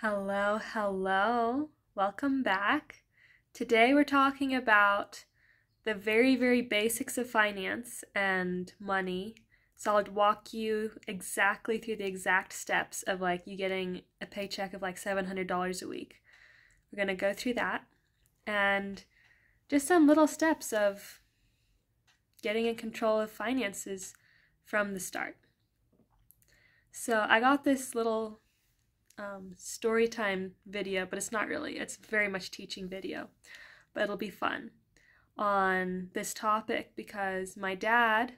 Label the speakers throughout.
Speaker 1: Hello, hello. Welcome back. Today we're talking about the very basics of finance and money. So I'll walk you exactly through the exact steps of you getting a paycheck of $700 a week. We're going to go through that and just some little steps of getting in control of finances from the start. So I got this little story time video, but it's not really. It's very much teaching video, but it'll be fun on this topic because my dad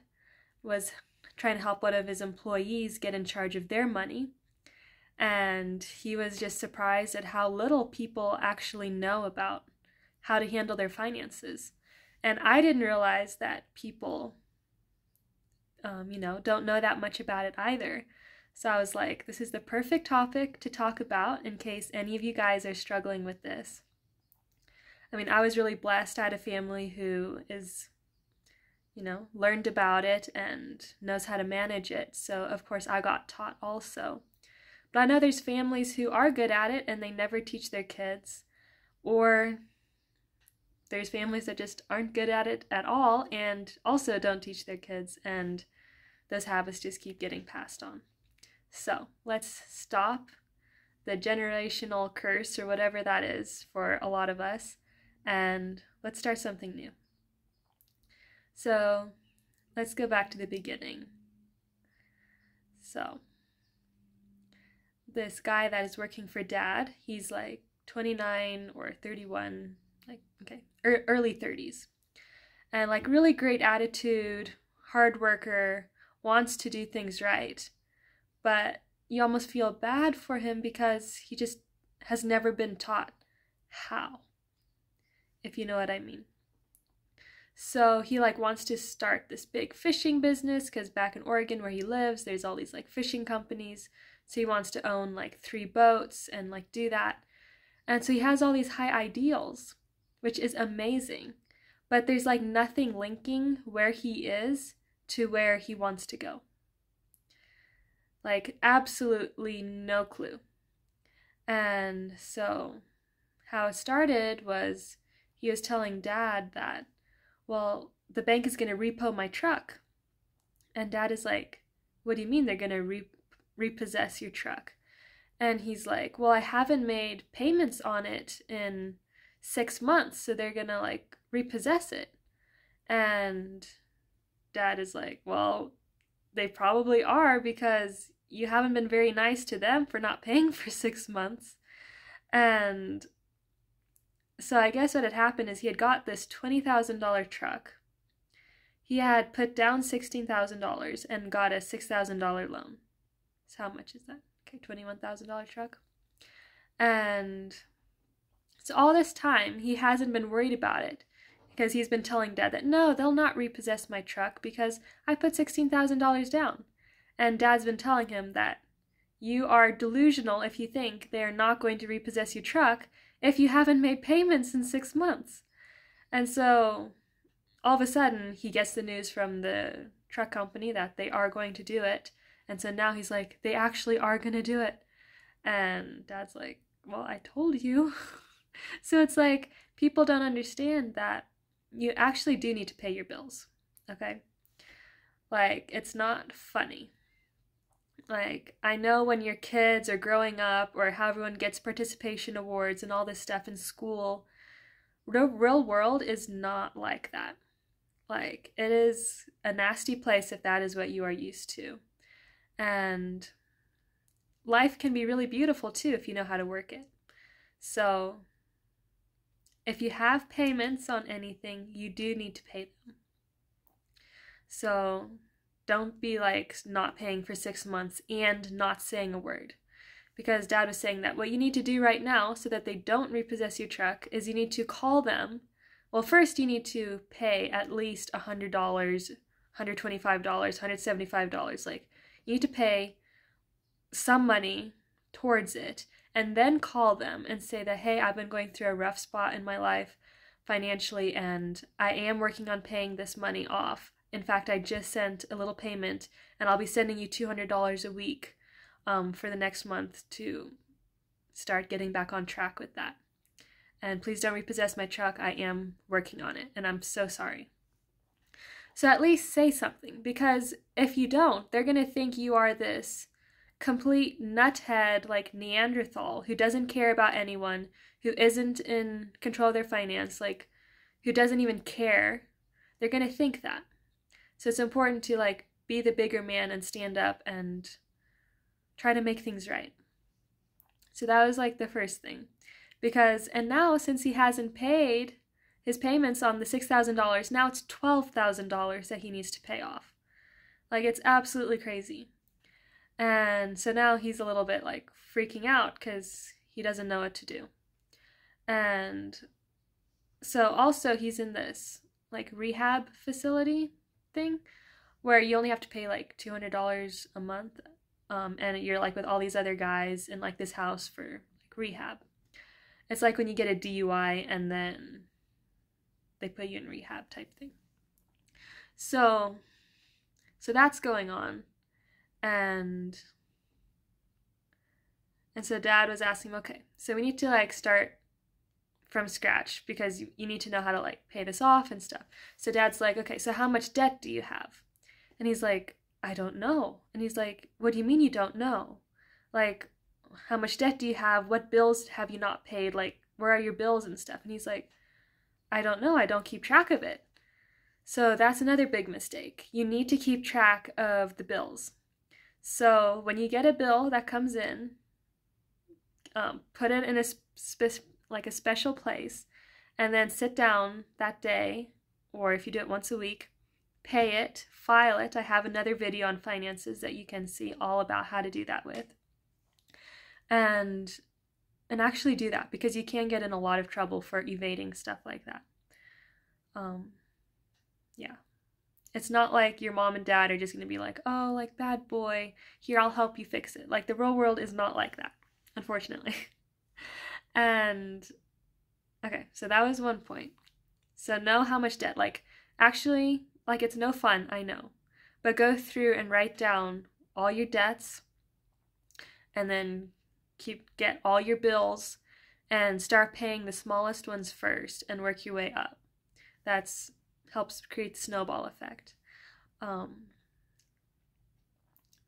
Speaker 1: was trying to help one of his employees get in charge of their money, and he was just surprised at how little people actually know about how to handle their finances. And I didn't realize that people, don't know that much about it either. So I was like, this is the perfect topic to talk about in case any of you guys are struggling with this. I was really blessed. I had a family who is, learned about it and knows how to manage it. So, of course, I got taught also. But I know there's families who are good at it and they never teach their kids. Or there's families that just aren't good at it at all and also don't teach their kids. And those habits just keep getting passed on. So let's stop the generational curse or whatever that is for a lot of us, and let's start something new. So let's go back to the beginning. So this guy that is working for Dad, he's 29 or 31, early 30s, and really great attitude, hard worker, wants to do things right. But you almost feel bad for him because he just has never been taught how, if you know what I mean. So he wants to start this big fishing business because back in Oregon where he lives, there's all these fishing companies. So he wants to own 3 boats and do that. And so he has all these high ideals, which is amazing. But there's nothing linking where he is to where he wants to go. Absolutely no clue. And so how it started was he was telling Dad that, well, the bank is going to repo my truck. And Dad is like, what do you mean they're going to repossess your truck? And he's like, well, I haven't made payments on it in 6 months, so they're going to repossess it. And Dad is like, well, they probably are because you haven't been very nice to them for not paying for 6 months. And so I guess what had happened is he had got this $20,000 truck. He had put down $16,000 and got a $6,000 loan. So how much is that? Okay, $21,000 truck. And so all this time he hasn't been worried about it because he's been telling Dad that no, they'll not repossess my truck because I put $16,000 down. And Dad's been telling him that you are delusional if you think they are not going to repossess your truck if you haven't made payments in 6 months. And so all of a sudden he gets the news from the truck company that they are going to do it. And so now he's like, they actually are going to do it. And Dad's like, well, I told you. So it's people don't understand that you actually do need to pay your bills, okay? It's not funny. I know when your kids are growing up or how everyone gets participation awards and all this stuff in school, the real world is not like that. It is a nasty place if that is what you are used to. And life can be really beautiful too if you know how to work it. So if you have payments on anything, you do need to pay them. So don't be not paying for 6 months and not saying a word. Because Dad was saying that what you need to do right now so that they don't repossess your truck is you need to call them. Well, first you need to pay at least $100, $125, $175. You need to pay some money towards it and then call them and say that, hey, I've been going through a rough spot in my life financially and I am working on paying this money off. In fact, I just sent a little payment and I'll be sending you $200 a week for the next month to start getting back on track with that. And please don't repossess my truck. I am working on it, and I'm so sorry. So at least say something, because if you don't, they're going to think you are this complete nuthead, like Neanderthal, who doesn't care about anyone, who isn't in control of their finance, like who doesn't even care. They're going to think that. So it's important to like be the bigger man and stand up and try to make things right. So that was like the first thing. Because, and now since he hasn't paid his payments on the $6,000, now it's $12,000 that he needs to pay off. Like, it's absolutely crazy. And so now he's a little bit like freaking out because he doesn't know what to do. And so also he's in this like rehab facility thing where you only have to pay like $200 a month. And you're like with all these other guys in like this house for like rehab. It's like when you get a DUI and then they put you in rehab type thing. So that's going on. And so Dad was asking, okay, so we need to like start from scratch because you need to know how to like pay this off and stuff. So Dad's like, okay, so how much debt do you have? And he's like, I don't know. And he's like, what do you mean you don't know? Like, how much debt do you have? What bills have you not paid? Like, where are your bills and stuff? And he's like, I don't know. I don't keep track of it. So that's another big mistake. You need to keep track of the bills. So when you get a bill that comes in, put it in a special place, and then sit down that day, or if you do it once a week, pay it, file it. I have another video on finances that you can see all about how to do that with. And actually do that, because you can get in a lot of trouble for evading stuff like that. Yeah. It's not like your mom and dad are just going to be like, oh, like, bad boy, here, I'll help you fix it. Like, the real world is not like that, unfortunately. And, okay, so that was one point. So know how much debt, like, actually, like, it's no fun, I know. But go through and write down all your debts, and then get all your bills, and start paying the smallest ones first, and work your way up. That's helps create the snowball effect.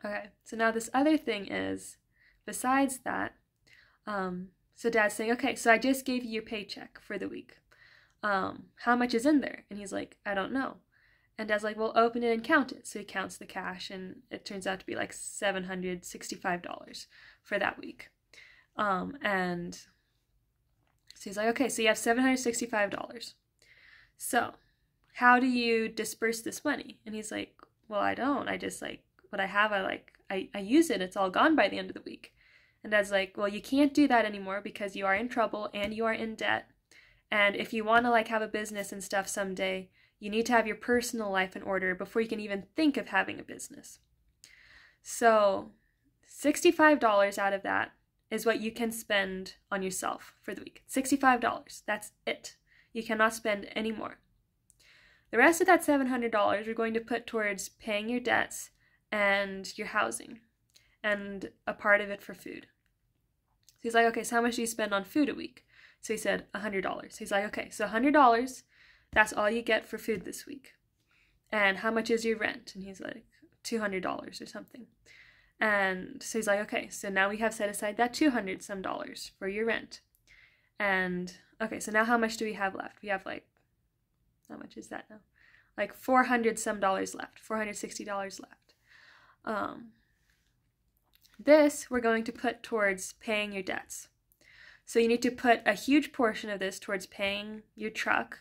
Speaker 1: Okay, so now this other thing is, besides that, so Dad's saying, okay, so I just gave you your paycheck for the week. How much is in there? And he's like, I don't know. And Dad's like, well, open it and count it. So he counts the cash, and it turns out to be like $765 for that week. And so he's like, okay, so you have $765. So how do you disperse this money? And he's like, well, I don't. I just like what I have. I use it. It's all gone by the end of the week. And Dad's like, well, you can't do that anymore because you are in trouble and you are in debt. And if you want to like have a business and stuff someday, you need to have your personal life in order before you can even think of having a business. So $65 out of that is what you can spend on yourself for the week. $65. That's it. You cannot spend any more. The rest of that $700 you're going to put towards paying your debts and your housing, and a part of it for food. So he's like, okay, so how much do you spend on food a week? So he said $100. So he's like, okay, so $100, that's all you get for food this week. And how much is your rent? And he's like, $200 or something. And so he's like, okay, so now we have set aside that $200 some for your rent. And okay, so now how much do we have left? We have like, how much is that now? Like $400 some left, $460 left. This we're going to put towards paying your debts. So you need to put a huge portion of this towards paying your truck,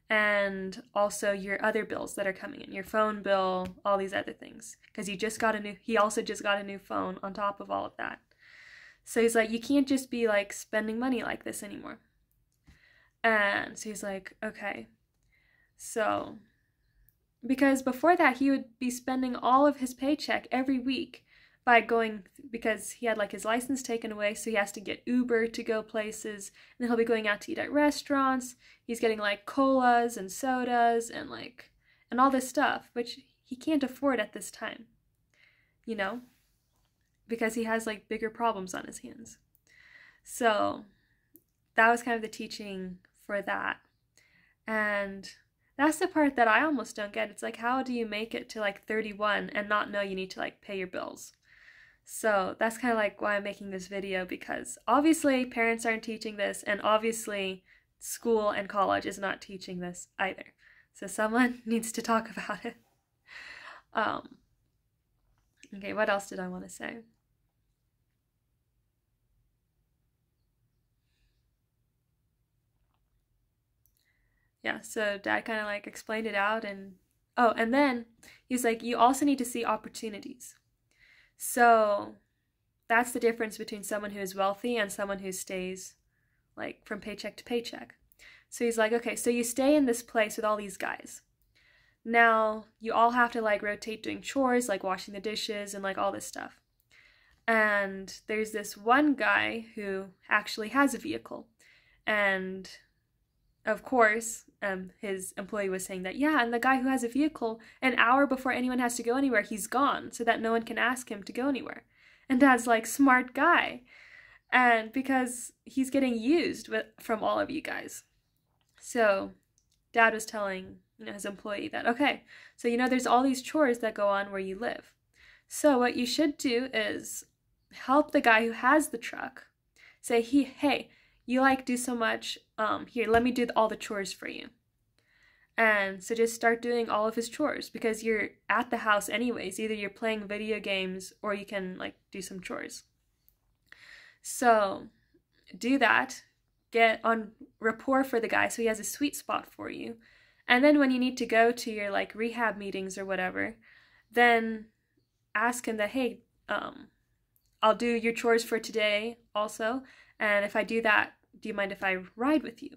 Speaker 1: and also your other bills that are coming in, your phone bill, all these other things. Because he also just got a new phone on top of all of that. So he's like, you can't just be like spending money like this anymore. And so he's like, okay. So, because before that, he would be spending all of his paycheck every week because he had like his license taken away, so he has to get Uber to go places, and then he'll be going out to eat at restaurants. He's getting like colas and sodas and all this stuff, which he can't afford at this time, because he has like bigger problems on his hands. So that was kind of the teaching for that. And that's the part that I almost don't get. It's like, how do you make it to like 31 and not know you need to like pay your bills? So that's kind of like why I'm making this video, because obviously parents aren't teaching this, and obviously school and college is not teaching this either. So someone needs to talk about it. Okay, what else did I want to say? Yeah, so dad kind of like explained it out, and oh, and then he's like, you also need to see opportunities. So that's the difference between someone who is wealthy and someone who stays like from paycheck to paycheck. So he's like, okay, so you stay in this place with all these guys. Now you all have to like rotate doing chores, like washing the dishes and like all this stuff. And there's this one guy who actually has a vehicle. And of course, his employee was saying that, yeah, and the guy who has a vehicle, an hour before anyone has to go anywhere, he's gone so that no one can ask him to go anywhere. And Dad's like, smart guy. And because he's getting used from all of you guys. So Dad was telling, his employee that, okay, so there's all these chores that go on where you live. So what you should do is help the guy who has the truck. Say, hey, you like do so much, here, let me do all the chores for you. And so just start doing all of his chores, because you're at the house anyways. Either you're playing video games or you can like do some chores. So do that, get on rapport for the guy so he has a sweet spot for you. And then when you need to go to your like rehab meetings or whatever, then ask him that, hey, I'll do your chores for today also. And if I do that, do you mind if I ride with you?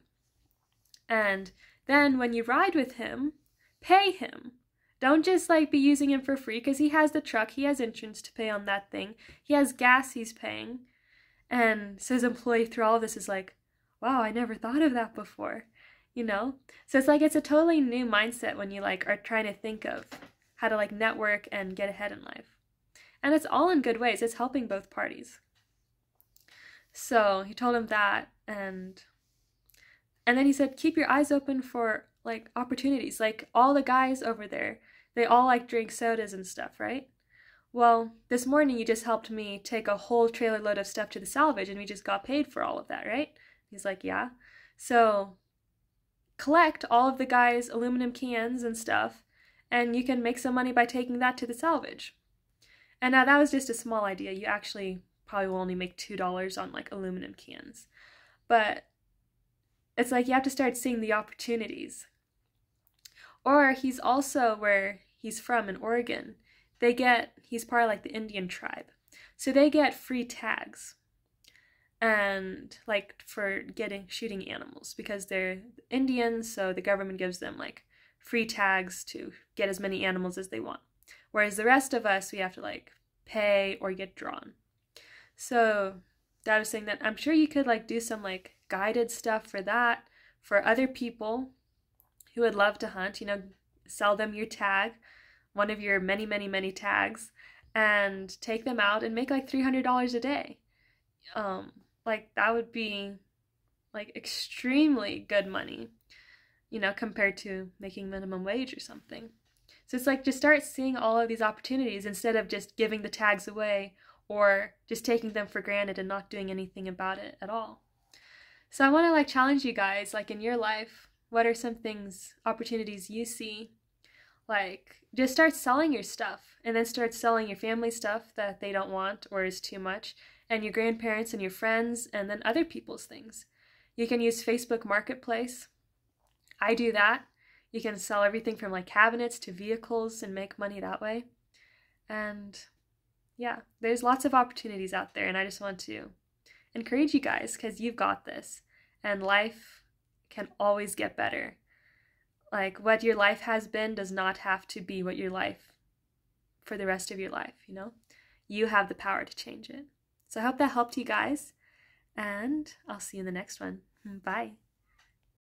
Speaker 1: And then when you ride with him, pay him. Don't just like be using him for free, because he has the truck, he has insurance to pay on that thing, he has gas he's paying. And so his employee through all of this is like, wow, I never thought of that before, So it's like, it's a totally new mindset when you like are trying to think of how to like network and get ahead in life. And it's all in good ways. It's helping both parties. So he told him that, and then he said, keep your eyes open for like opportunities. Like all the guys over there, they all like drink sodas and stuff, right? Well, this morning you just helped me take a whole trailer load of stuff to the salvage, and we just got paid for all of that, right? He's like, yeah. So collect all of the guys' aluminum cans and stuff, and you can make some money by taking that to the salvage. And now that was just a small idea. You actually probably will only make $2 on like aluminum cans. But it's like you have to start seeing the opportunities. Or he's also where he's from in Oregon. He's part of like the Indian tribe. So they get free tags. And like for shooting animals, because they're Indians, so the government gives them like free tags to get as many animals as they want. Whereas the rest of us, we have to like pay or get drawn. So Dad was saying that I'm sure you could like do some like guided stuff for that, for other people who would love to hunt, sell them your tag, one of your many, many, many tags, and take them out and make like $300 a day. Like that would be like extremely good money, compared to making minimum wage or something. So it's like, just start seeing all of these opportunities instead of just giving the tags away or just taking them for granted and not doing anything about it at all. So I want to like challenge you guys, like in your life, what are some opportunities you see? Like just start selling your stuff, and then start selling your family stuff that they don't want or is too much, and your grandparents and your friends, and then other people's things. You can use Facebook Marketplace. I do that. You can sell everything from like cabinets to vehicles and make money that way. And yeah, there's lots of opportunities out there, and I just want to encourage you guys, because you've got this, and life can always get better. Like what your life has been does not have to be what your life for the rest of your life, You have the power to change it. So I hope that helped you guys, and I'll see you in the next one. Bye.